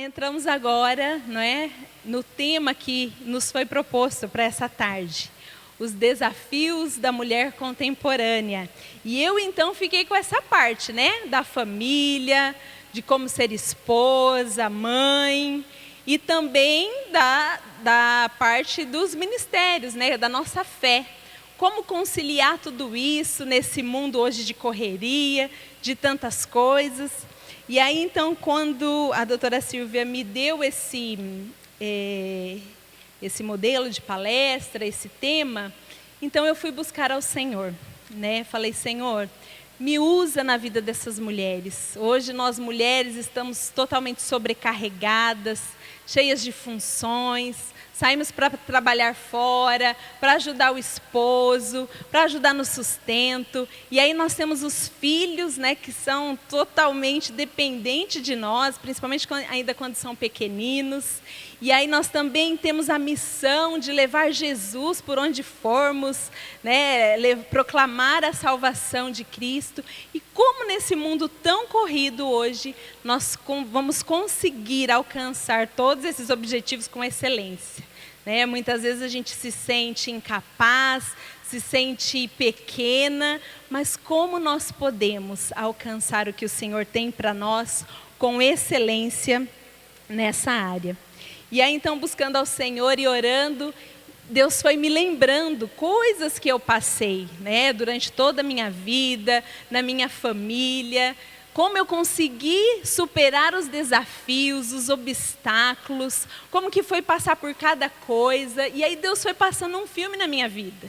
entramos agora, não é, no tema que nos foi proposto para essa tarde. Os desafios da mulher contemporânea. E eu então fiquei com essa parte, né, da família, de como ser esposa, mãe, e também da parte dos ministérios, né, da nossa fé. Como conciliar tudo isso nesse mundo hoje de correria, de tantas coisas. E aí então, quando a doutora Silvia me deu esse modelo de palestra, esse tema, então eu fui buscar ao Senhor, né? Falei, Senhor, me usa na vida dessas mulheres. Hoje nós mulheres estamos totalmente sobrecarregadas, cheias de funções, saímos para trabalhar fora, para ajudar o esposo, para ajudar no sustento. E aí nós temos os filhos, né, que são totalmente dependentes de nós, principalmente ainda quando são pequeninos. E aí nós também temos a missão de levar Jesus por onde formos, né, proclamar a salvação de Cristo. E como nesse mundo tão corrido hoje, nós vamos conseguir alcançar todos esses objetivos com excelência, né? Muitas vezes a gente se sente incapaz, se sente pequena, mas como nós podemos alcançar o que o Senhor tem para nós com excelência nessa área? E aí então, buscando ao Senhor e orando, Deus foi me lembrando coisas que eu passei, né, durante toda a minha vida, na minha família, como eu consegui superar os desafios, os obstáculos, como que foi passar por cada coisa. E aí Deus foi passando um filme na minha vida.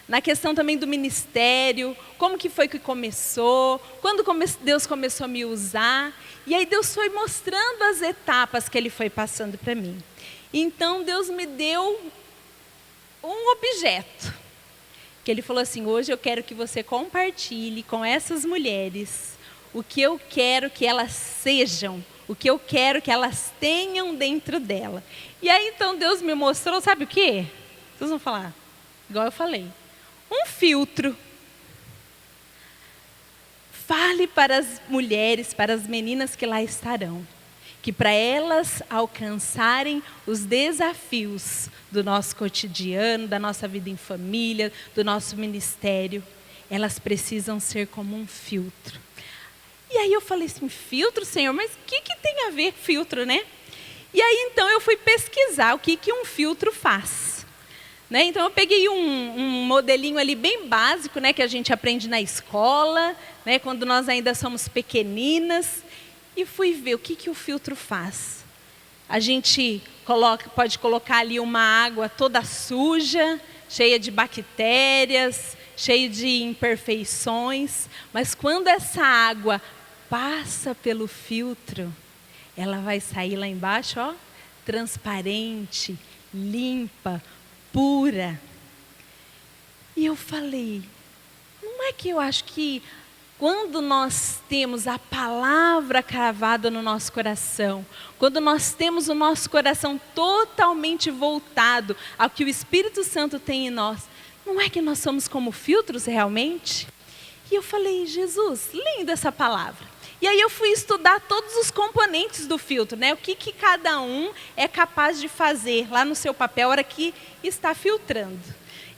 Na questão também do ministério, como que foi que começou, quando Deus começou a me usar. E aí Deus foi mostrando as etapas que Ele foi passando para mim. Então Deus me deu um objeto, que Ele falou assim, hoje eu quero que você compartilhe com essas mulheres o que eu quero que elas sejam, o que eu quero que elas tenham dentro dela. E aí então Deus me mostrou, sabe o quê? Vocês vão falar, igual eu falei, um filtro. Fale para as mulheres, para as meninas que lá estarão, que para elas alcançarem os desafios do nosso cotidiano, da nossa vida em família, do nosso ministério, elas precisam ser como um filtro. E aí eu falei assim, filtro, Senhor, mas o que tem a ver filtro, né? E aí então eu fui pesquisar o que um filtro faz. Né? Então eu peguei um modelinho ali bem básico, né, que a gente aprende na escola, né, quando nós ainda somos pequeninas, e fui ver o que o filtro faz. A gente pode colocar ali uma água toda suja, cheia de bactérias, cheia de imperfeições, mas quando essa água passa pelo filtro, ela vai sair lá embaixo, ó, transparente, limpa, pura. E eu falei, não é que eu acho que quando nós temos a palavra cravada no nosso coração, quando nós temos o nosso coração totalmente voltado ao que o Espírito Santo tem em nós, não é que nós somos como filtros realmente? E eu falei, Jesus, linda essa palavra. E aí eu fui estudar todos os componentes do filtro, né? O que cada um é capaz de fazer lá no seu papel, a hora que está filtrando.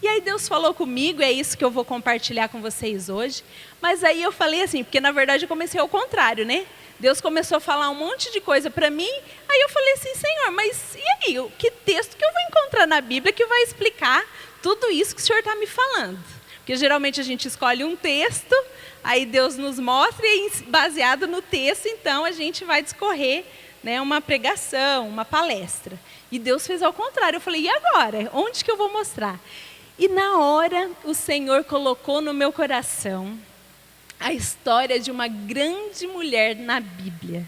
E aí Deus falou comigo, é isso que eu vou compartilhar com vocês hoje. Mas aí eu falei assim, porque na verdade eu comecei ao contrário, né? Deus começou a falar um monte de coisa para mim, aí eu falei assim, Senhor, mas e aí? Que texto que eu vou encontrar na Bíblia que vai explicar tudo isso que o Senhor está me falando? Porque geralmente a gente escolhe um texto, aí Deus nos mostra e baseado no texto, então a gente vai discorrer, né, uma pregação, uma palestra. E Deus fez ao contrário, eu falei, e agora? Onde que eu vou mostrar? E na hora o Senhor colocou no meu coração a história de uma grande mulher na Bíblia.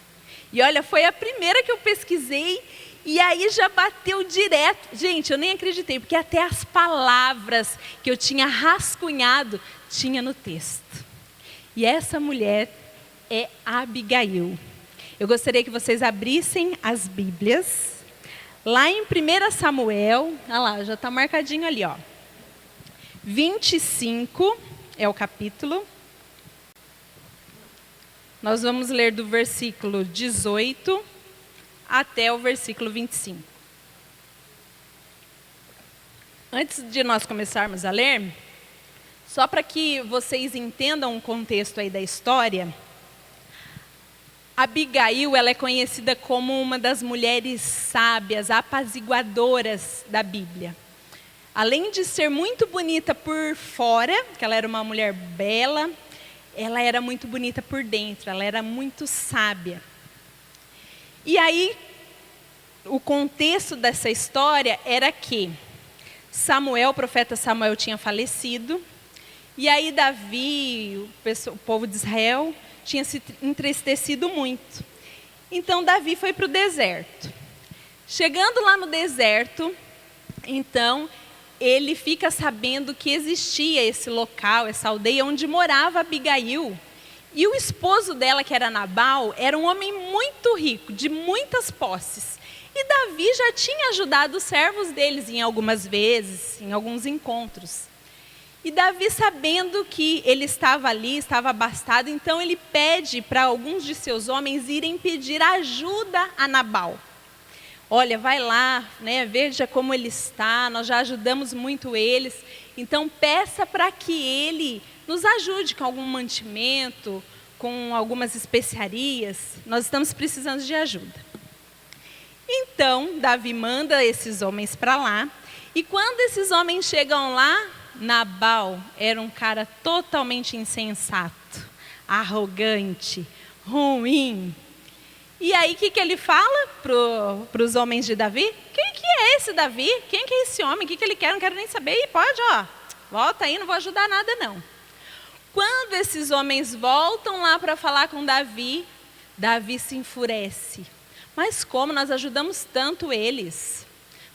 E olha, foi a primeira que eu pesquisei e aí já bateu direto. Gente, eu nem acreditei, porque até as palavras que eu tinha rascunhado tinha no texto. E essa mulher é Abigail. Eu gostaria que vocês abrissem as Bíblias. Lá em 1 Samuel, olha lá, já está marcadinho ali, ó. 25 é o capítulo. Nós vamos ler do versículo 18 até o versículo 25. Antes de nós começarmos a ler, só para que vocês entendam o contexto aí da história, Abigail, ela é conhecida como uma das mulheres sábias, apaziguadoras da Bíblia. Além de ser muito bonita por fora, que ela era uma mulher bela, ela era muito bonita por dentro, ela era muito sábia. E aí, o contexto dessa história era que Samuel, o profeta Samuel, tinha falecido, e aí Davi, o povo de Israel, tinha se entristecido muito. Então Davi foi para o deserto. Chegando lá no deserto, então ele fica sabendo que existia esse local, essa aldeia onde morava Abigail. E o esposo dela, que era Nabal, era um homem muito rico, de muitas posses. E Davi já tinha ajudado os servos deles em algumas vezes, em alguns encontros. E Davi, sabendo que ele estava ali, estava abastado, então ele pede para alguns de seus homens irem pedir ajuda a Nabal. Olha, vai lá, né, veja como ele está, nós já ajudamos muito eles, então peça para que ele nos ajude com algum mantimento, com algumas especiarias, nós estamos precisando de ajuda. Então, Davi manda esses homens para lá, e quando esses homens chegam lá, Nabal era um cara totalmente insensato, arrogante, ruim. E aí, o que ele fala para os homens de Davi? Quem que é esse Davi? Quem que é esse homem? O que ele quer? Não quero nem saber. E pode, volta aí, não vou ajudar nada não. Quando esses homens voltam lá para falar com Davi, Davi se enfurece. Mas como? Nós ajudamos tanto eles.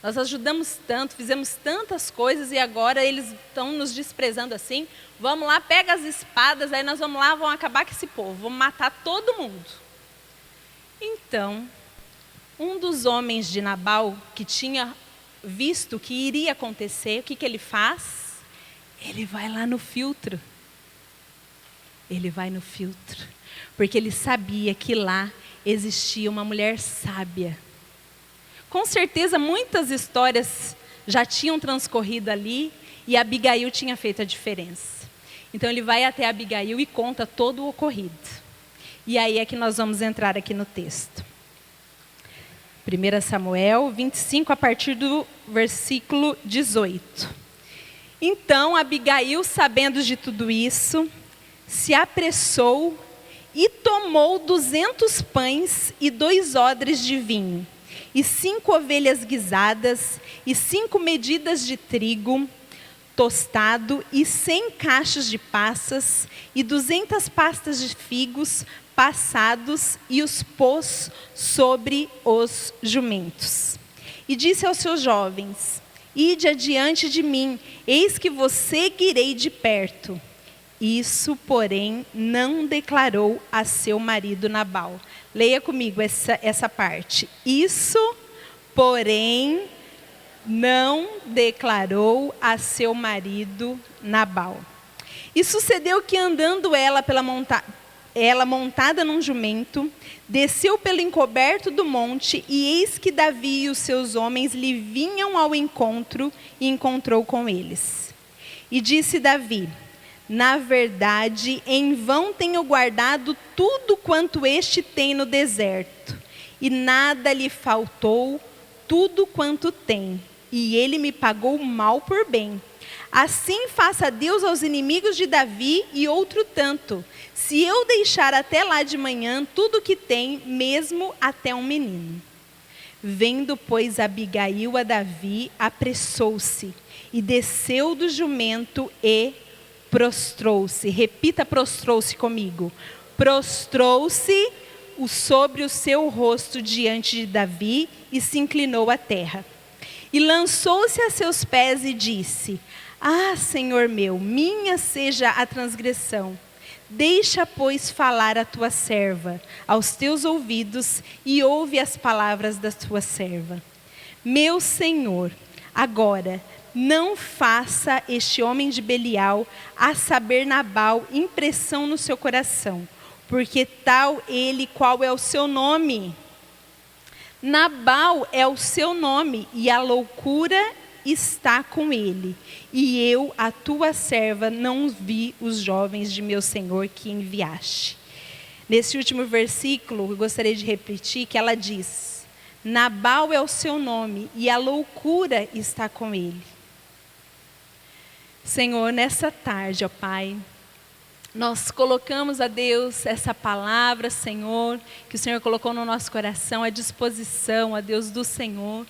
Nós ajudamos tanto, fizemos tantas coisas e agora eles estão nos desprezando assim. Vamos lá, pega as espadas, aí nós vamos lá, vamos acabar com esse povo, vamos matar todo mundo. Então, um dos homens de Nabal, que tinha visto o que iria acontecer, o que ele faz? Ele vai lá no filtro. Ele vai no filtro, porque ele sabia que lá existia uma mulher sábia. Com certeza, muitas histórias já tinham transcorrido ali e Abigail tinha feito a diferença. Então, ele vai até Abigail e conta todo o ocorrido. E aí é que nós vamos entrar aqui no texto. 1 Samuel 25, a partir do versículo 18. Então, Abigail, sabendo de tudo isso, se apressou e tomou 200 pães e 2 odres de vinho, e 5 ovelhas guisadas, e 5 medidas de trigo tostado, e 100 cachos de passas, e 200 pastas de figos passados, e os pôs sobre os jumentos. E disse aos seus jovens: ide adiante de mim, eis que vos seguirei de perto. Isso, porém, não declarou a seu marido Nabal. Leia comigo essa parte. Isso, porém, não declarou a seu marido Nabal. E sucedeu que, andando ela montada num jumento, desceu pelo encoberto do monte, e eis que Davi e os seus homens lhe vinham ao encontro, e encontrou com eles. E disse Davi: na verdade, em vão tenho guardado tudo quanto este tem no deserto, e nada lhe faltou, tudo quanto tem, e ele me pagou mal por bem. Assim faça Deus aos inimigos de Davi e outro tanto, se eu deixar até lá de manhã tudo o que tem, mesmo até um menino. Vendo, pois, Abigail a Davi, apressou-se, e desceu do jumento e prostrou-se. Repita, prostrou-se comigo. Prostrou-se sobre o seu rosto diante de Davi e se inclinou à terra. E lançou-se a seus pés e disse: ah, Senhor meu, minha seja a transgressão. Deixa, pois, falar a tua serva aos teus ouvidos e ouve as palavras da tua serva. Meu Senhor, agora não faça este homem de Belial, a saber Nabal, impressão no seu coração, porque tal ele qual é o seu nome. Nabal é o seu nome e a loucura está com ele. E eu, a tua serva, não vi os jovens de meu senhor que enviaste. Nesse último versículo, eu gostaria de repetir que ela diz: Nabal é o seu nome e a loucura está com ele. Senhor, nessa tarde, ó Pai, nós colocamos a Deus essa palavra, Senhor, que o Senhor colocou no nosso coração, à disposição, a Deus do Senhor,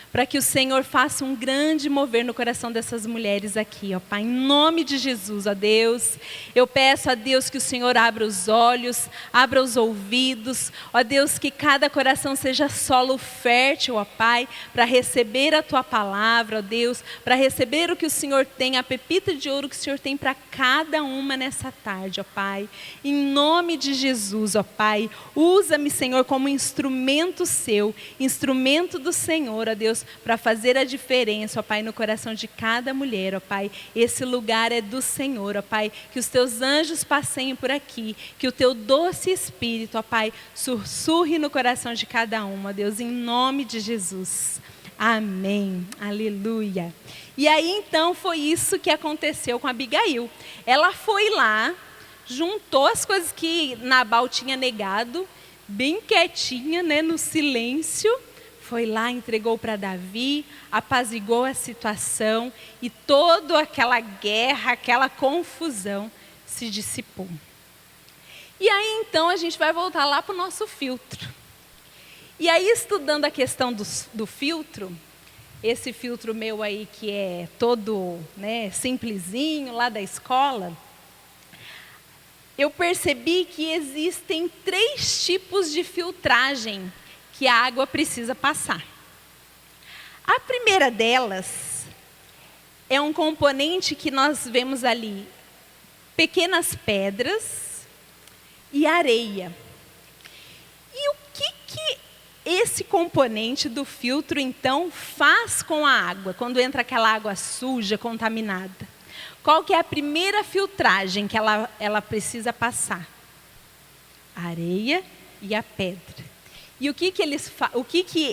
para que o Senhor faça um grande mover no coração dessas mulheres aqui, ó Pai, em nome de Jesus, ó Deus. Eu peço a Deus que o Senhor abra os olhos, abra os ouvidos, ó Deus, que cada coração seja solo fértil, ó Pai, para receber a Tua palavra, ó Deus, para receber o que o Senhor tem, a pepita de ouro que o Senhor tem para cada uma nessa tarde, ó Pai. Em nome de Jesus, ó Pai, usa-me, Senhor, como instrumento seu, instrumento do Senhor, ó Deus, para fazer a diferença, ó Pai, no coração de cada mulher, ó Pai. Esse lugar é do Senhor, ó Pai. Que os teus anjos passeiem por aqui, que o teu doce Espírito, ó Pai, sussurre no coração de cada uma, ó Deus, em nome de Jesus. Amém. Aleluia. E aí então foi isso que aconteceu com Abigail. Ela foi lá, juntou as coisas que Nabal tinha negado, bem quietinha, né, no silêncio. Foi lá, entregou para Davi, apaziguou a situação e toda aquela guerra, aquela confusão se dissipou. E aí então a gente vai voltar lá para o nosso filtro. E aí, estudando a questão do filtro, esse filtro meu aí que é todo, né, simplesinho, lá da escola, eu percebi que existem 3 tipos de filtragem que a água precisa passar. A primeira delas é um componente que nós vemos ali, pequenas pedras e areia. E o que esse componente do filtro, então, faz com a água, quando entra aquela água suja, contaminada? Qual que é a primeira filtragem que ela precisa passar? A areia e a pedra. E o que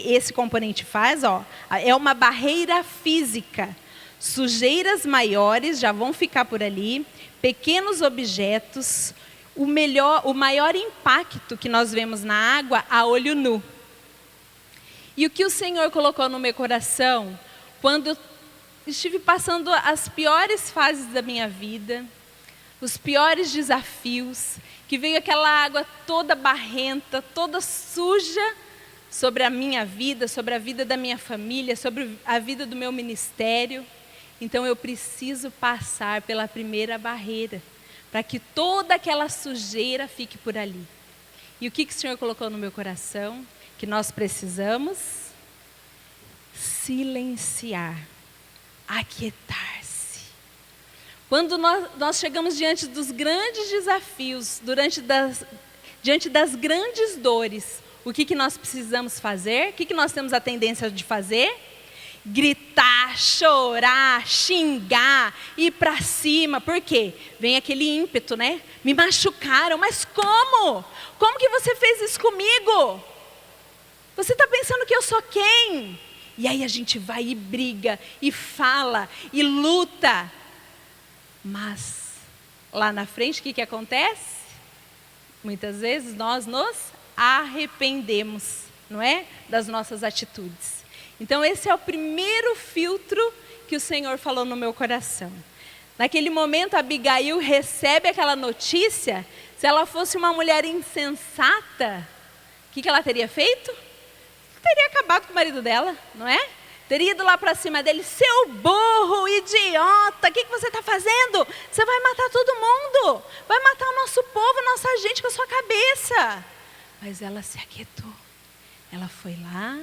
esse componente faz? Ó, é uma barreira física. Sujeiras maiores já vão ficar por ali, pequenos objetos, o maior impacto que nós vemos na água a olho nu. E o que o Senhor colocou no meu coração, quando eu estive passando as piores fases da minha vida, os piores desafios, que veio aquela água toda barrenta, toda suja sobre a minha vida, sobre a vida da minha família, sobre a vida do meu ministério. Então eu preciso passar pela primeira barreira, para que toda aquela sujeira fique por ali. E o que o Senhor colocou no meu coração? Que nós precisamos silenciar, aquietar-se. Quando nós chegamos diante dos grandes desafios, diante das grandes dores, o que nós precisamos fazer? O que nós temos a tendência de fazer? Gritar, chorar, xingar, ir para cima. Por quê? Vem aquele ímpeto, né? Me machucaram, mas como? Como que você fez isso comigo? Você está pensando que eu sou quem? E aí a gente vai e briga, e fala, e luta. Mas lá na frente, o que acontece? Muitas vezes nós nos arrependemos, não é? Das nossas atitudes. Então esse é o primeiro filtro que o Senhor falou no meu coração. Naquele momento, Abigail recebe aquela notícia. Se ela fosse uma mulher insensata, o que ela teria feito? Teria acabado com o marido dela, não é? Teria ido lá para cima dele: seu burro, idiota, o que você está fazendo? Você vai matar todo mundo, vai matar o nosso povo, a nossa gente com a sua cabeça. Mas ela se aquietou, ela foi lá,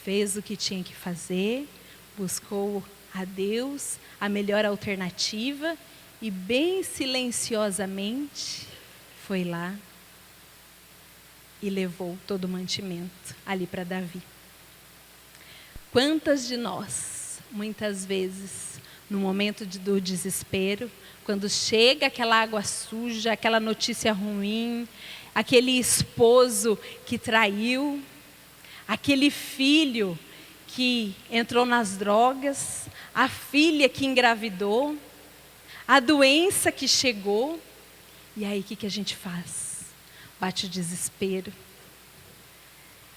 fez o que tinha que fazer, buscou a Deus, a melhor alternativa, e bem silenciosamente foi lá e levou todo o mantimento ali para Davi. Quantas de nós, muitas vezes, no momento do desespero, quando chega aquela água suja, aquela notícia ruim, aquele esposo que traiu, aquele filho que entrou nas drogas, a filha que engravidou, a doença que chegou. E aí o que a gente faz? Bate o desespero,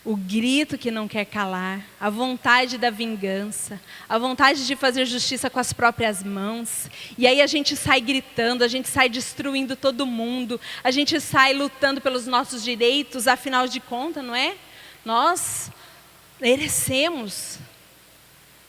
o grito que não quer calar, a vontade da vingança, a vontade de fazer justiça com as próprias mãos. E aí a gente sai gritando, a gente sai destruindo todo mundo, a gente sai lutando pelos nossos direitos, afinal de contas, não é? Nós merecemos,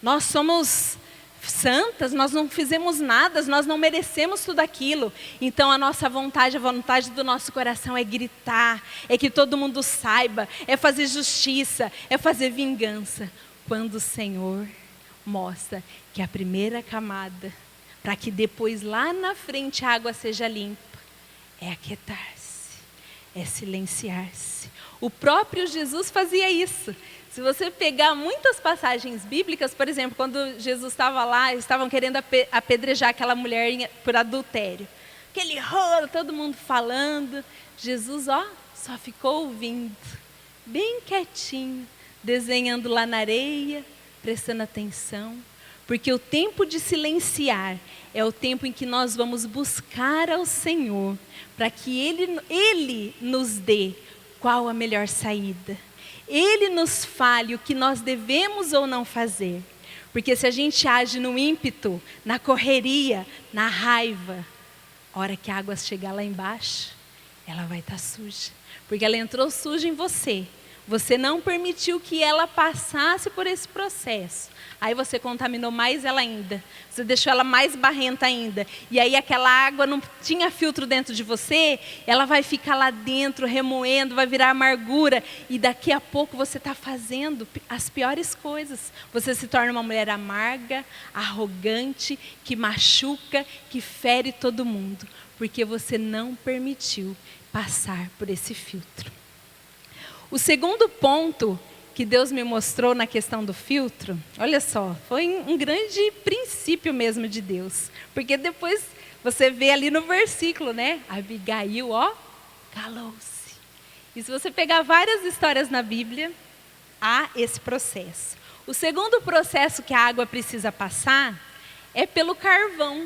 nós somos santas, nós não fizemos nada, nós não merecemos tudo aquilo. Então a nossa vontade, a vontade do nosso coração é gritar, é que todo mundo saiba, é fazer justiça, é fazer vingança. Quando o Senhor mostra que a primeira camada, para que depois lá na frente a água seja limpa, é aquietar-se, é silenciar-se. O próprio Jesus fazia isso. Se você pegar muitas passagens bíblicas, por exemplo, quando Jesus estava lá, estavam querendo apedrejar aquela mulher por adultério. Aquele rolo, todo mundo falando. Jesus, só ficou ouvindo, bem quietinho, desenhando lá na areia, prestando atenção. Porque o tempo de silenciar é o tempo em que nós vamos buscar ao Senhor, para que Ele nos dê qual a melhor saída. Ele nos fale o que nós devemos ou não fazer. Porque se a gente age no ímpeto, na correria, na raiva, a hora que a água chegar lá embaixo, ela vai estar suja. Porque ela entrou suja em você. Você não permitiu que ela passasse por esse processo. Aí você contaminou mais ela ainda. Você deixou ela mais barrenta ainda. E aí aquela água não tinha filtro dentro de você. Ela vai ficar lá dentro, remoendo, vai virar amargura. E daqui a pouco você está fazendo as piores coisas. Você se torna uma mulher amarga, arrogante, que machuca, que fere todo mundo. Porque você não permitiu passar por esse filtro. O segundo ponto que Deus me mostrou na questão do filtro, olha só, foi um grande princípio mesmo de Deus. Porque depois você vê ali no versículo, né? Abigail, calou-se. E se você pegar várias histórias na Bíblia, há esse processo. O segundo processo que a água precisa passar é pelo carvão.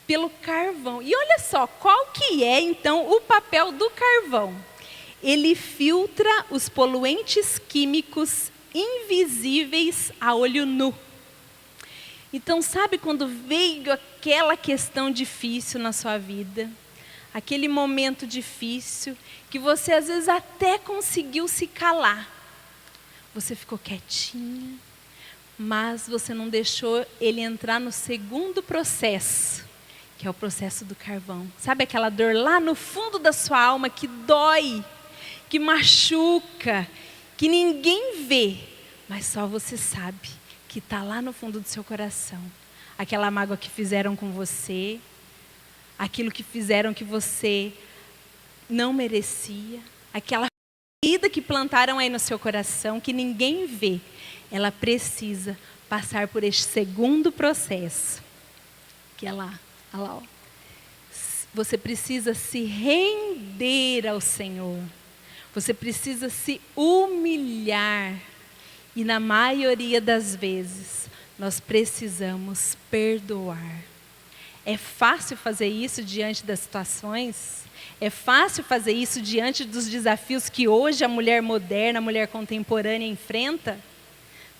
Pelo carvão. E olha só, qual que é então o papel do carvão? Ele filtra os poluentes químicos invisíveis a olho nu. Então, sabe quando veio aquela questão difícil na sua vida? Aquele momento difícil, que você às vezes até conseguiu se calar. Você ficou quietinha, mas você não deixou ele entrar no segundo processo, que é o processo do carvão. Sabe aquela dor lá no fundo da sua alma que dói? Que machuca, que ninguém vê, mas só você sabe que está lá no fundo do seu coração. Aquela mágoa que fizeram com você, aquilo que fizeram que você não merecia, aquela ferida que plantaram aí no seu coração, que ninguém vê, ela precisa passar por este segundo processo, que é lá, olha lá, Você precisa se render ao Senhor. Você precisa se humilhar. E na maioria das vezes, nós precisamos perdoar. É fácil fazer isso diante das situações? É fácil fazer isso diante dos desafios que hoje a mulher moderna, a mulher contemporânea enfrenta?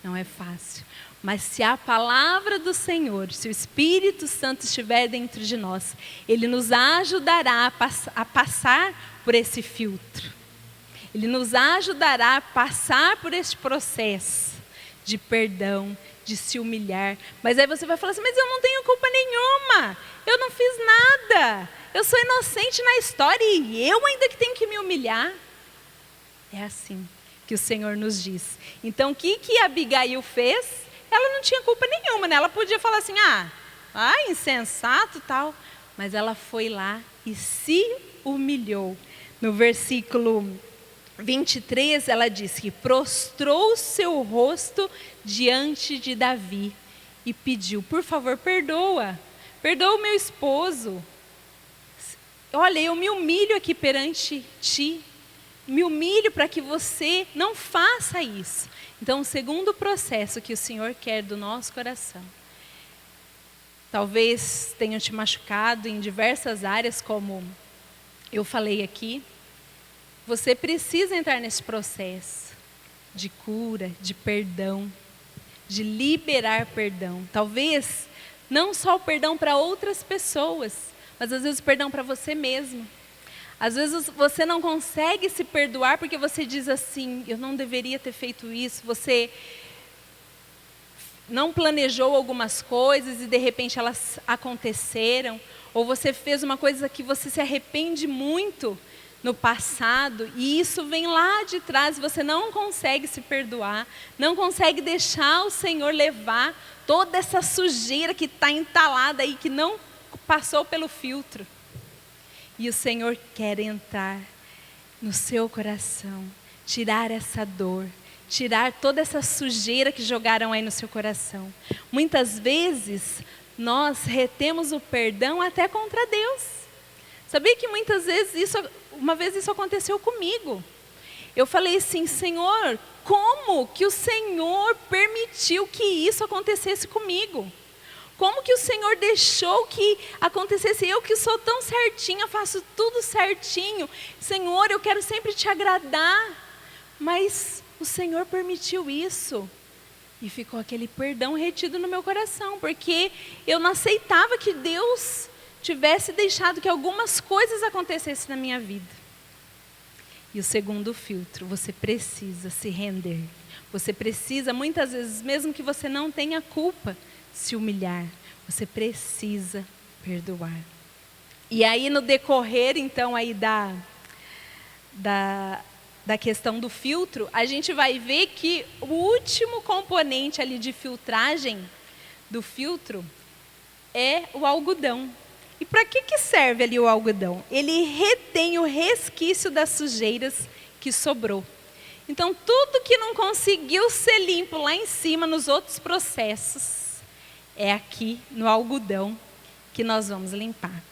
Não é fácil. Mas se a palavra do Senhor, se o Espírito Santo estiver dentro de nós, Ele nos ajudará a passar por esse filtro. Ele nos ajudará a passar por este processo de perdão, de se humilhar. Mas aí você vai falar assim, mas eu não tenho culpa nenhuma, eu não fiz nada, eu sou inocente na história e eu ainda que tenho que me humilhar. É assim que o Senhor nos diz. Então o que Abigail fez? Ela não tinha culpa nenhuma, né? Ela podia falar assim, insensato e tal. Mas ela foi lá e se humilhou. No versículo 23, ela diz que prostrou seu rosto diante de Davi e pediu, por favor, perdoa o meu esposo. Olha, eu me humilho aqui perante ti. me humilho para que você não faça isso. Então, o segundo processo que o Senhor quer do nosso coração, talvez tenham te machucado em diversas áreas, como eu falei aqui, você precisa entrar nesse processo de cura, de perdão, de liberar perdão. Talvez não só o perdão para outras pessoas, mas às vezes o perdão para você mesmo. Às vezes você não consegue se perdoar porque você diz assim, eu não deveria ter feito isso, você não planejou algumas coisas e de repente elas aconteceram, ou você fez uma coisa que você se arrepende muito no passado, e isso vem lá de trás, você não consegue se perdoar, não consegue deixar o Senhor levar toda essa sujeira que está entalada aí, que não passou pelo filtro. E o Senhor quer entrar no seu coração, tirar essa dor, tirar toda essa sujeira que jogaram aí no seu coração. Muitas vezes, nós retemos o perdão até contra Deus. Sabia que muitas vezes, uma vez isso aconteceu comigo. Eu falei assim, Senhor, como que o Senhor permitiu que isso acontecesse comigo? Como que o Senhor deixou que acontecesse? Eu que sou tão certinha, faço tudo certinho. Senhor, eu quero sempre te agradar. Mas o Senhor permitiu isso. E ficou aquele perdão retido no meu coração. Porque eu não aceitava que Deus tivesse deixado que algumas coisas acontecessem na minha vida. E o segundo filtro, você precisa se render. Você precisa, muitas vezes, mesmo que você não tenha culpa, se humilhar, você precisa perdoar. E aí no decorrer então aí da questão do filtro, a gente vai ver que o último componente ali de filtragem do filtro é o algodão. E para que serve ali o algodão? Ele retém o resquício das sujeiras que sobrou. Então tudo que não conseguiu ser limpo lá em cima nos outros processos, é aqui no algodão que nós vamos limpar.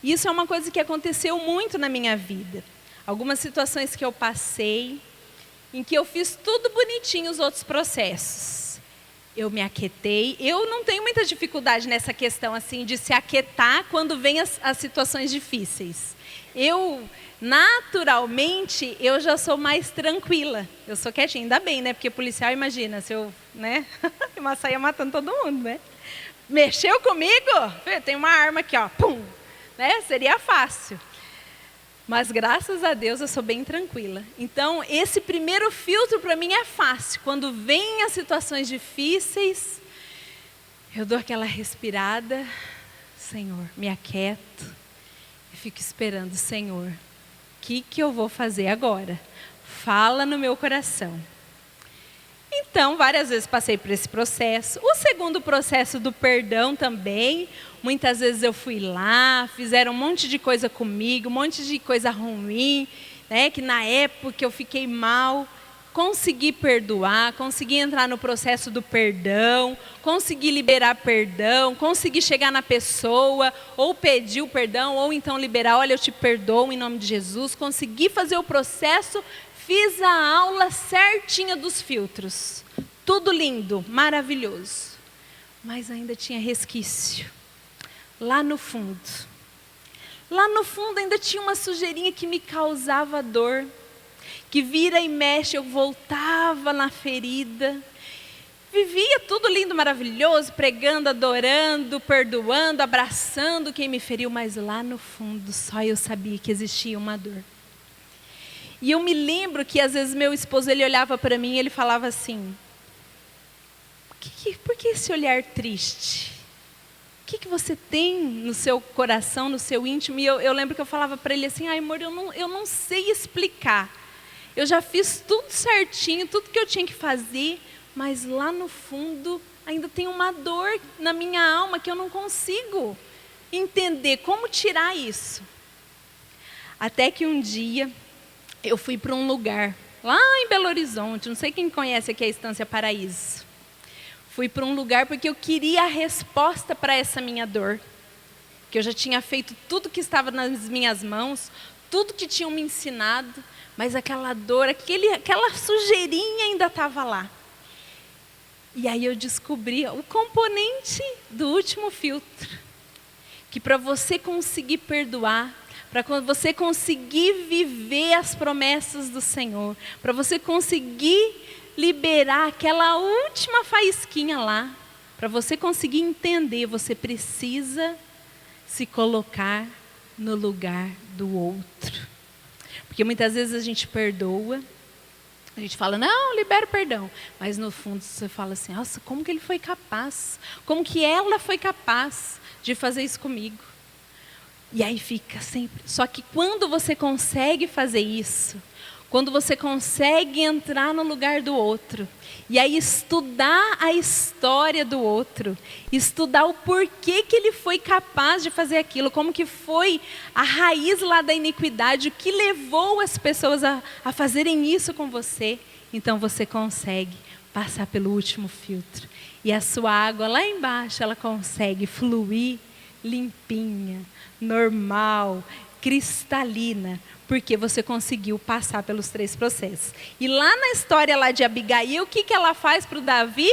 Isso é uma coisa que aconteceu muito na minha vida. Algumas situações que eu passei, em que eu fiz tudo bonitinho os outros processos. Eu me aquietei. Eu não tenho muita dificuldade nessa questão assim de se aquietar quando vem as situações difíceis. Eu, naturalmente, eu já sou mais tranquila. Eu sou quietinha, ainda bem, né? Porque policial, imagina, se eu, né? Eu saía matando todo mundo, né? Mexeu comigo? Tem uma arma aqui, ó. Pum! Né? Seria fácil. Mas graças a Deus eu sou bem tranquila. Então, esse primeiro filtro para mim é fácil. Quando vem as situações difíceis, eu dou aquela respirada. Senhor, me aquieto. E fico esperando, Senhor, o que eu vou fazer agora? Fala no meu coração. Então, várias vezes passei por esse processo. O segundo processo do perdão também. Muitas vezes eu fui lá, fizeram um monte de coisa comigo, um monte de coisa ruim, né? Que na época eu fiquei mal. Consegui perdoar, consegui entrar no processo do perdão, consegui liberar perdão, consegui chegar na pessoa, ou pedir o perdão, ou então liberar, olha, eu te perdoo em nome de Jesus. Consegui fazer o processo. Fiz a aula certinha dos filtros. Tudo lindo, maravilhoso. Mas ainda tinha resquício. Lá no fundo. Lá no fundo ainda tinha uma sujeirinha que me causava dor. Que vira e mexe, eu voltava na ferida. Vivia tudo lindo, maravilhoso, pregando, adorando, perdoando, abraçando quem me feriu. Mas lá no fundo só eu sabia que existia uma dor. E eu me lembro que às vezes meu esposo, ele olhava para mim e ele falava assim, por que esse olhar triste? O que você tem no seu coração, no seu íntimo? E eu lembro que eu falava para ele assim, ai amor, eu não sei explicar. Eu já fiz tudo certinho, tudo que eu tinha que fazer, mas lá no fundo ainda tem uma dor na minha alma que eu não consigo entender como tirar isso. Até que um dia eu fui para um lugar, lá em Belo Horizonte, não sei quem conhece aqui a Estância Paraíso. Fui para um lugar porque eu queria a resposta para essa minha dor. Que eu já tinha feito tudo que estava nas minhas mãos, tudo que tinham me ensinado, mas aquela dor, aquela sujeirinha ainda estava lá. E aí eu descobri o componente do último filtro, que para você conseguir perdoar, para você conseguir viver as promessas do Senhor, para você conseguir liberar aquela última faísquinha lá, para você conseguir entender, você precisa se colocar no lugar do outro. Porque muitas vezes a gente perdoa, a gente fala, não, libera o perdão. Mas no fundo você fala assim, nossa, como que ele foi capaz? Como que ela foi capaz de fazer isso comigo? E aí fica sempre. Só que quando você consegue fazer isso, quando você consegue entrar no lugar do outro, e aí estudar a história do outro, estudar o porquê que ele foi capaz de fazer aquilo, como que foi a raiz lá da iniquidade, o que levou as pessoas a fazerem isso com você, então você consegue passar pelo último filtro. E a sua água lá embaixo, ela consegue fluir limpinha, normal, cristalina, porque você conseguiu passar pelos 3 processos. E lá na história lá de Abigail, o que ela faz para o Davi?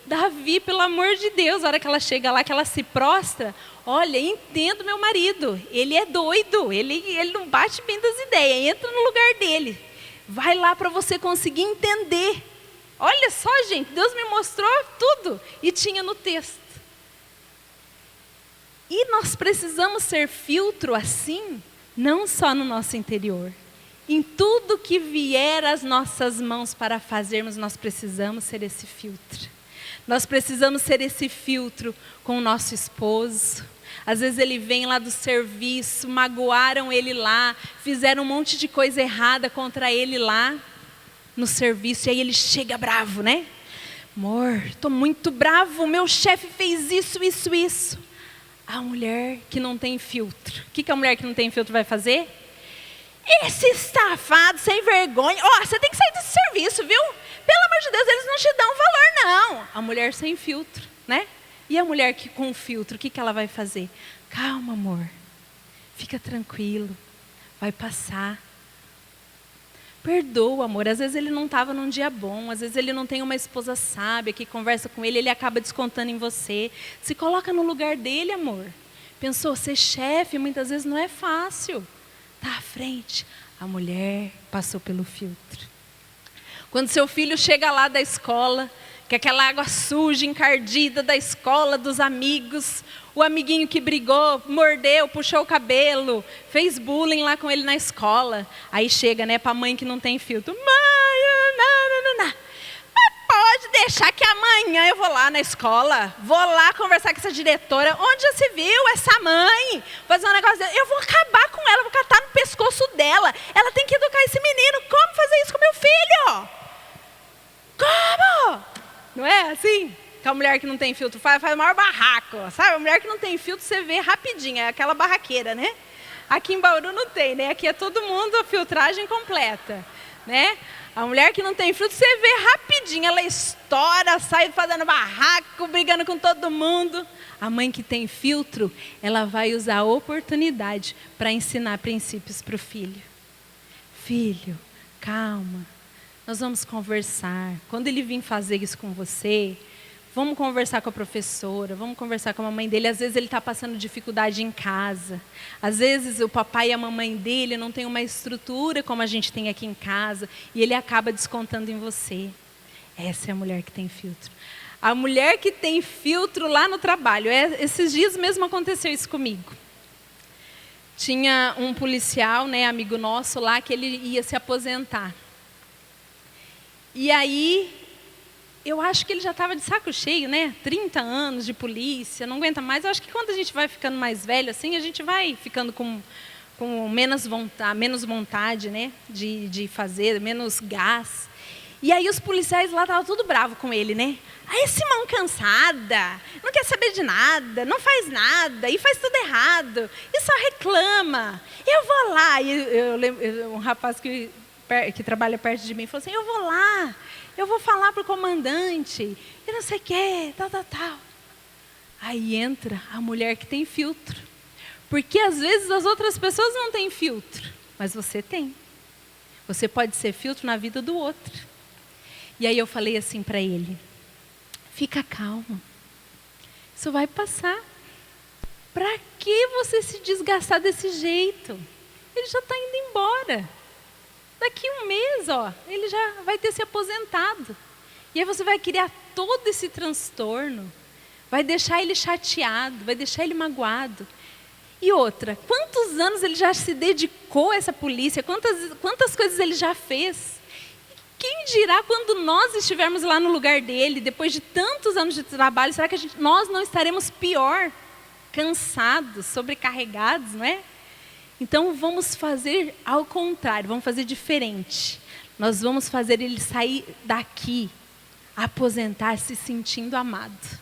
Davi, pelo amor de Deus, a hora que ela chega lá, que ela se prostra, olha, entendo meu marido, ele é doido, ele não bate bem das ideias, entra no lugar dele. Vai lá para você conseguir entender. Olha só, gente, Deus me mostrou tudo, e tinha no texto. E nós precisamos ser filtro assim, não só no nosso interior. Em tudo que vier às nossas mãos para fazermos, nós precisamos ser esse filtro. Nós precisamos ser esse filtro com o nosso esposo. Às vezes ele vem lá do serviço, magoaram ele lá, fizeram um monte de coisa errada contra ele lá no serviço. E aí ele chega bravo, né? Amor, estou muito bravo, meu chefe fez isso. A mulher que não tem filtro. O que a mulher que não tem filtro vai fazer? Esse safado, sem vergonha. Você tem que sair desse serviço, viu? Pelo amor de Deus, eles não te dão valor, não. A mulher sem filtro, né? E a mulher que com filtro, o que ela vai fazer? Calma, amor. Fica tranquilo. Vai passar. Perdoa, amor. Às vezes ele não estava num dia bom. Às vezes ele não tem uma esposa sábia que conversa com ele. Ele acaba descontando em você. Se coloca no lugar dele, amor. Pensou, ser chefe muitas vezes não é fácil. Está à frente. A mulher passou pelo filtro. Quando seu filho chega lá da escola, que aquela água suja, encardida da escola, dos amigos, o amiguinho que brigou, mordeu, puxou o cabelo, fez bullying lá com ele na escola. Aí chega, né, para a mãe que não tem filtro. Mãe, mas pode deixar que amanhã eu vou lá na escola, vou lá conversar com essa diretora. Onde já se viu essa mãe fazer um negócio dela? Eu vou acabar com ela, vou catar no pescoço dela. Ela tem que educar esse menino. Como fazer isso com meu filho? Como? Não é assim? Que a mulher que não tem filtro faz o maior barraco, sabe? A mulher que não tem filtro você vê rapidinho, é aquela barraqueira, né? Aqui em Bauru não tem, né? Aqui é todo mundo a filtragem completa, né? A mulher que não tem filtro você vê rapidinho, ela estoura, sai fazendo barraco, brigando com todo mundo. A mãe que tem filtro, ela vai usar a oportunidade para ensinar princípios para o filho. Filho, calma. Nós vamos conversar. Quando ele vir fazer isso com você, vamos conversar com a professora, vamos conversar com a mamãe dele. Às vezes ele está passando dificuldade em casa. Às vezes o papai e a mamãe dele não têm uma estrutura como a gente tem aqui em casa. E ele acaba descontando em você. Essa é a mulher que tem filtro. A mulher que tem filtro lá no trabalho. Esses dias mesmo aconteceu isso comigo. Tinha um policial, né, amigo nosso lá, que ele ia se aposentar. E aí, eu acho que ele já estava de saco cheio, né? 30 anos de polícia, não aguenta mais. Eu acho que quando a gente vai ficando mais velho, assim, a gente vai ficando com menos vontade, né? De fazer, menos gás. E aí os policiais lá estavam tudo bravo com ele, né? Aí esse mão cansada, não quer saber de nada, não faz nada, e faz tudo errado, e só reclama. Eu vou lá. E eu lembro, um rapaz que trabalha perto de mim, falou assim, eu vou lá, eu vou falar para o comandante, e não sei o que, tal. Aí entra a mulher que tem filtro. Porque às vezes as outras pessoas não têm filtro. mas você tem. Você pode ser filtro na vida do outro. E aí eu falei assim para ele: fica calmo, isso vai passar. Para que você se desgastar desse jeito? Ele já está indo embora. Daqui um mês, ele já vai ter se aposentado. E aí você vai criar todo esse transtorno, vai deixar ele chateado, vai deixar ele magoado. E outra, quantos anos ele já se dedicou a essa polícia, quantas coisas ele já fez? Quem dirá quando nós estivermos lá no lugar dele, depois de tantos anos de trabalho, será que nós não estaremos pior? Cansados, sobrecarregados, não é? Então vamos fazer ao contrário, vamos fazer diferente. Nós vamos fazer ele sair daqui, aposentar, se sentindo amado.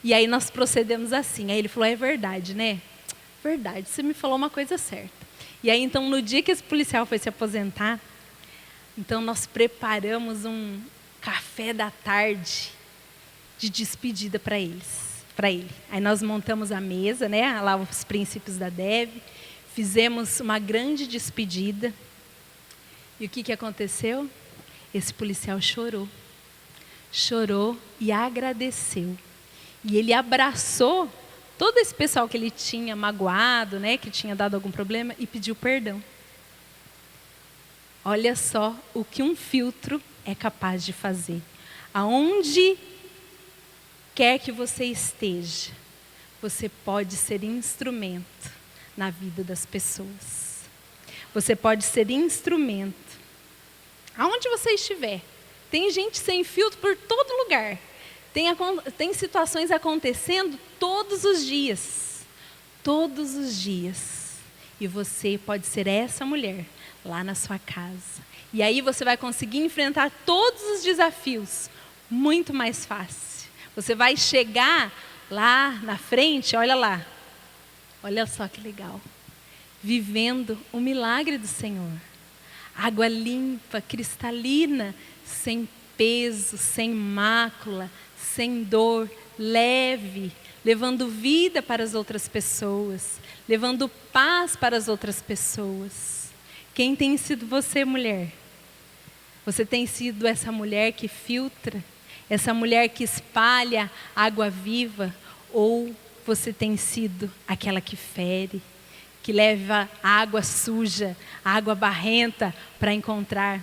E aí nós procedemos assim. Aí ele falou: é verdade, né? Verdade, você me falou uma coisa certa. E aí então, no dia que esse policial foi se aposentar, então nós preparamos um café da tarde de despedida para ele. Aí nós montamos a mesa, né? Lá os princípios da DEV, fizemos uma grande despedida. E o que aconteceu? Esse policial chorou e agradeceu. E ele abraçou todo esse pessoal que ele tinha magoado, né? Que tinha dado algum problema, e pediu perdão. Olha só o que um filtro é capaz de fazer. Aonde quer que você esteja, você pode ser instrumento na vida das pessoas. Você pode ser instrumento. Aonde você estiver. Tem gente sem filtro por todo lugar. Tem situações acontecendo todos os dias. Todos os dias. E você pode ser essa mulher lá na sua casa. E aí você vai conseguir enfrentar todos os desafios muito mais fácil. Você vai chegar lá na frente, olha lá. Olha só que legal. Vivendo o milagre do Senhor. Água limpa, cristalina, sem peso, sem mácula, sem dor, leve, levando vida para as outras pessoas, levando paz para as outras pessoas. Quem tem sido você, mulher? Você tem sido essa mulher que filtra? Essa mulher que espalha água viva? Ou você tem sido aquela que fere, que leva água suja, água barrenta para encontrar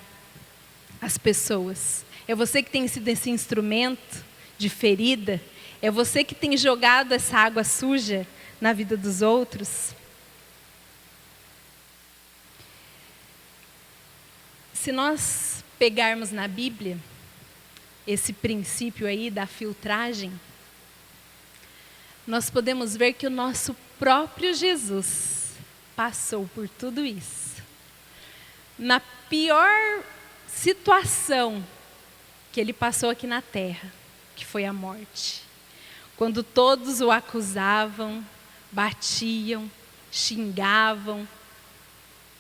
as pessoas? É você que tem sido esse instrumento de ferida? É você que tem jogado essa água suja na vida dos outros? Se nós pegarmos na Bíblia esse princípio aí da filtragem, nós podemos ver que o nosso próprio Jesus passou por tudo isso. Na pior situação que ele passou aqui na terra, que foi a morte. Quando todos o acusavam, batiam, xingavam,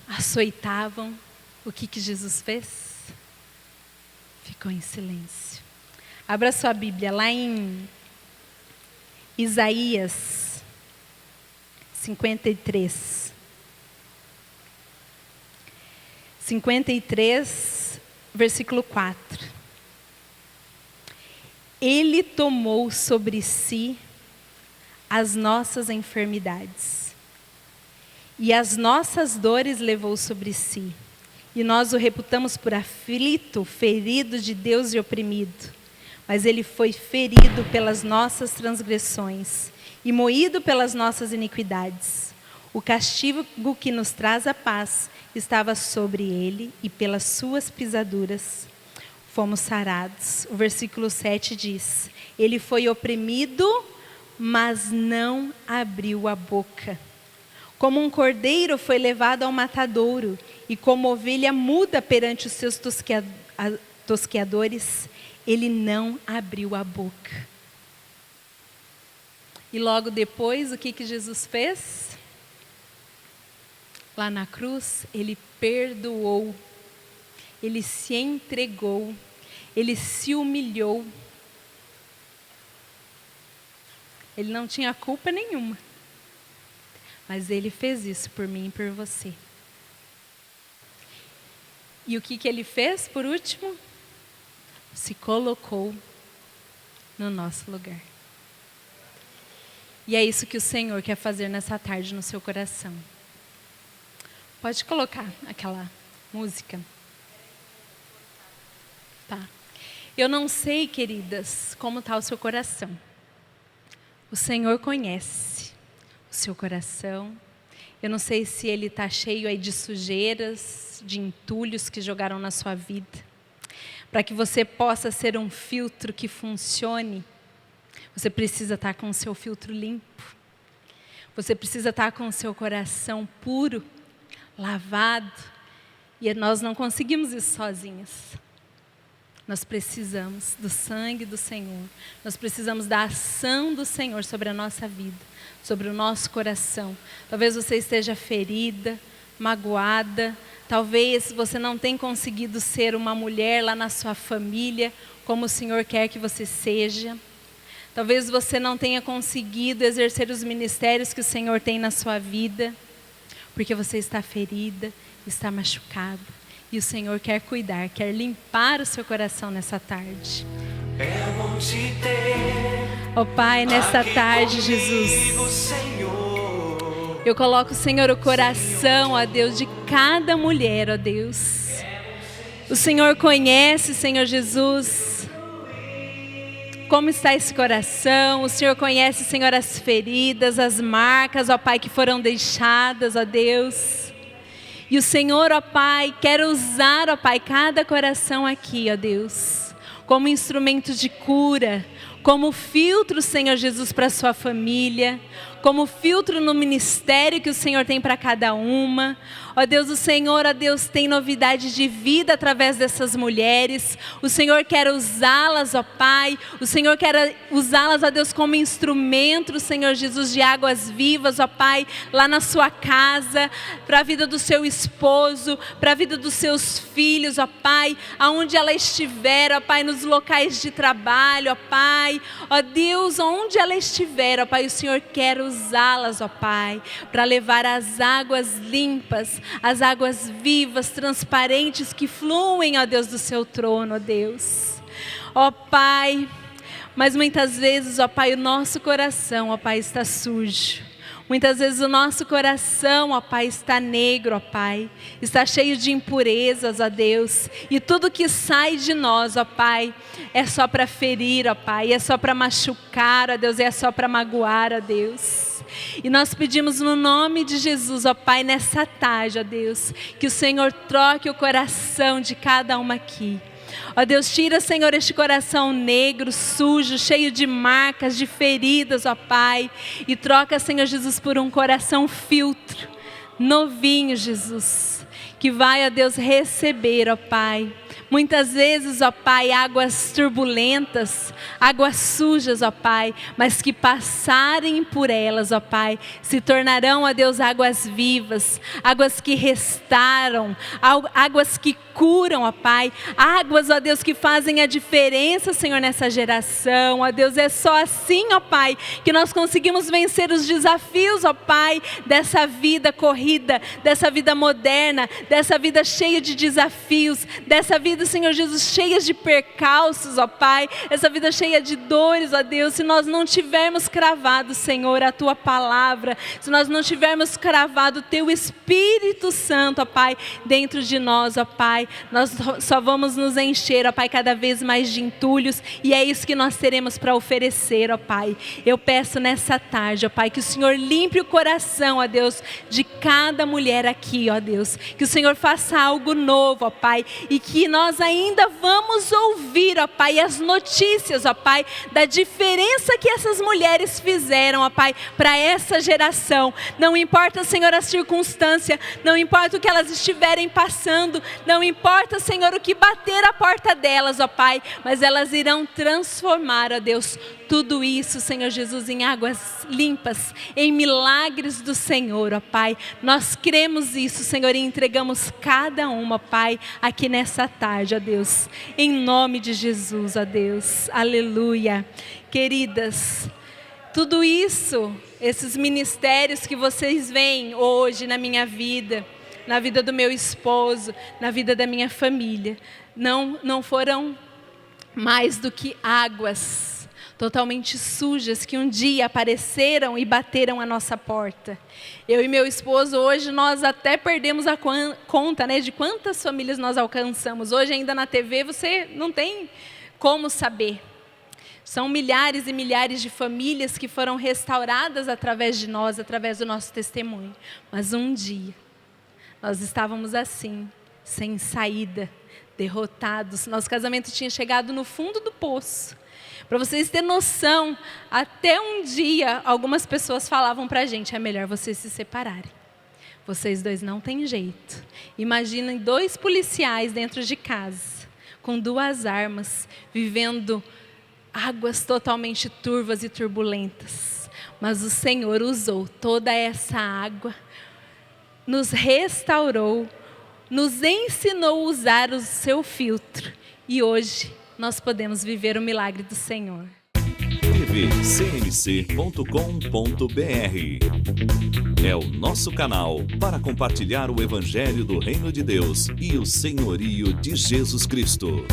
açoitavam, o que Jesus fez? Ficou em silêncio. Abra sua Bíblia lá em Isaías 53. 53, versículo 4. Ele tomou sobre si as nossas enfermidades e as nossas dores levou sobre si. E nós o reputamos por aflito, ferido de Deus e oprimido. Mas ele foi ferido pelas nossas transgressões e moído pelas nossas iniquidades. O castigo que nos traz a paz estava sobre ele, e pelas suas pisaduras fomos sarados. O versículo 7 diz: ele foi oprimido, mas não abriu a boca. Como um cordeiro foi levado ao matadouro, e como ovelha muda perante os seus tosqueadores, ele não abriu a boca. E logo depois, o que Jesus fez? Lá na cruz, ele perdoou, ele se entregou, ele se humilhou. Ele não tinha culpa nenhuma. Mas ele fez isso por mim e por você. E o que ele fez por último? Se colocou no nosso lugar. E é isso que o Senhor quer fazer nessa tarde no seu coração. Pode colocar aquela música. Tá. Eu não sei, queridas, como está o seu coração. O Senhor conhece o seu coração. Eu não sei se ele está cheio aí de sujeiras, de entulhos que jogaram na sua vida. Para que você possa ser um filtro que funcione, você precisa estar com o seu filtro limpo. Você precisa estar com o seu coração puro, lavado. E nós não conseguimos isso sozinhas. Nós precisamos do sangue do Senhor. Nós precisamos da ação do Senhor sobre a nossa vida, sobre o nosso coração. Talvez você esteja ferida, magoada. Talvez você não tenha conseguido ser uma mulher lá na sua família, como o Senhor quer que você seja. Talvez você não tenha conseguido exercer os ministérios que o Senhor tem na sua vida, porque você está ferida, está machucada. E o Senhor quer cuidar, quer limpar o seu coração nessa tarde. É bom te ter. Ó Pai, nessa tarde, Jesus, Senhor. eu coloco, Senhor, o coração, ó Deus, de cada mulher, ó Deus. O Senhor conhece, Senhor Jesus, como está esse coração. O Senhor conhece, Senhor, as feridas, as marcas, ó Pai, que foram deixadas, ó Deus. E o Senhor, ó Pai, quer usar, ó Pai, cada coração aqui, ó Deus, como instrumento de cura, como filtro, Senhor Jesus, para a sua família, como filtro no ministério que o Senhor tem para cada uma. Ó Deus, o Senhor, ó Deus, tem novidade de vida através dessas mulheres. O Senhor quer usá-las, ó Pai. O Senhor quer usá-las, ó Deus, como instrumento, Senhor Jesus, de águas vivas, ó Pai, lá na sua casa, para a vida do seu esposo, para a vida dos seus filhos, ó Pai, aonde ela estiver, ó Pai, nos locais de trabalho, ó Pai. Ó Deus, onde ela estiver, ó Pai, o Senhor quer usá-las, ó Pai, para levar as águas limpas, as águas vivas, transparentes, que fluem, ó Deus, do seu trono, ó Deus. Ó Pai, mas muitas vezes, ó Pai, o nosso coração, ó Pai, está sujo. Muitas vezes o nosso coração, ó Pai, está negro, ó Pai. Está cheio de impurezas, ó Deus. E tudo que sai de nós, ó Pai, é só para ferir, ó Pai. É só para machucar, ó Deus. É só para magoar, ó Deus. E nós pedimos no nome de Jesus, ó Pai, nessa tarde, ó Deus, que o Senhor troque o coração de cada uma aqui. Ó Deus, tira, Senhor, este coração negro, sujo, cheio de marcas, de feridas, ó Pai. E troca, Senhor Jesus, por um coração filtro, novinho, Jesus. Que vai, ó Deus, receber, ó Pai. Muitas vezes, ó Pai, águas turbulentas, águas sujas, ó Pai, mas que passarem por elas, ó Pai, se tornarão, ó Deus, águas vivas, águas que restauram, águas que curam, ó Pai, águas, ó Deus, que fazem a diferença, Senhor, nessa geração, ó Deus. É só assim, ó Pai, que nós conseguimos vencer os desafios, ó Pai, dessa vida corrida, dessa vida moderna, dessa vida cheia de desafios, dessa vida, Senhor Jesus, cheia de percalços, ó Pai, essa vida cheia de dores, ó Deus. Se nós não tivermos cravado, Senhor, a Tua palavra, se nós não tivermos cravado o Teu Espírito Santo, ó Pai, dentro de nós, ó Pai, nós só vamos nos encher, ó Pai, cada vez mais de entulhos, e é isso que nós teremos para oferecer, ó Pai. Eu peço nessa tarde, ó Pai, que o Senhor limpe o coração, ó Deus, de cada mulher aqui, ó Deus, que o Senhor faça algo novo, ó Pai, e que nós ainda vamos ouvir, ó Pai, as notícias, ó Pai, da diferença que essas mulheres fizeram, ó Pai, para essa geração. Não importa, Senhor, a circunstância, não importa o que elas estiverem passando, não importa, Senhor, o que bater a porta delas, ó Pai, mas elas irão transformar, ó Deus, tudo isso, Senhor Jesus, em águas limpas, em milagres do Senhor, ó Pai. Nós cremos isso, Senhor, e entregamos cada uma, ó Pai, aqui nessa tarde, ó Deus. Em nome de Jesus, ó Deus. Aleluia. Queridas, tudo isso, esses ministérios que vocês veem hoje na minha vida, na vida do meu esposo, na vida da minha família. Não foram mais do que águas totalmente sujas que um dia apareceram e bateram a nossa porta. Eu e meu esposo, hoje nós até perdemos a conta, né, de quantas famílias nós alcançamos. Hoje ainda na TV você não tem como saber. São milhares e milhares de famílias que foram restauradas através de nós, através do nosso testemunho. Mas um dia, nós estávamos assim, sem saída, derrotados. Nosso casamento tinha chegado no fundo do poço. Para vocês terem noção, até um dia, algumas pessoas falavam para a gente, é melhor vocês se separarem. Vocês dois não têm jeito. Imaginem 2 policiais dentro de casa, com 2 armas, vivendo águas totalmente turvas e turbulentas. Mas o Senhor usou toda essa água, nos restaurou, nos ensinou a usar o seu filtro. E hoje nós podemos viver o milagre do Senhor. tvcmc.com.br é o nosso canal para compartilhar o Evangelho do Reino de Deus e o senhorio de Jesus Cristo.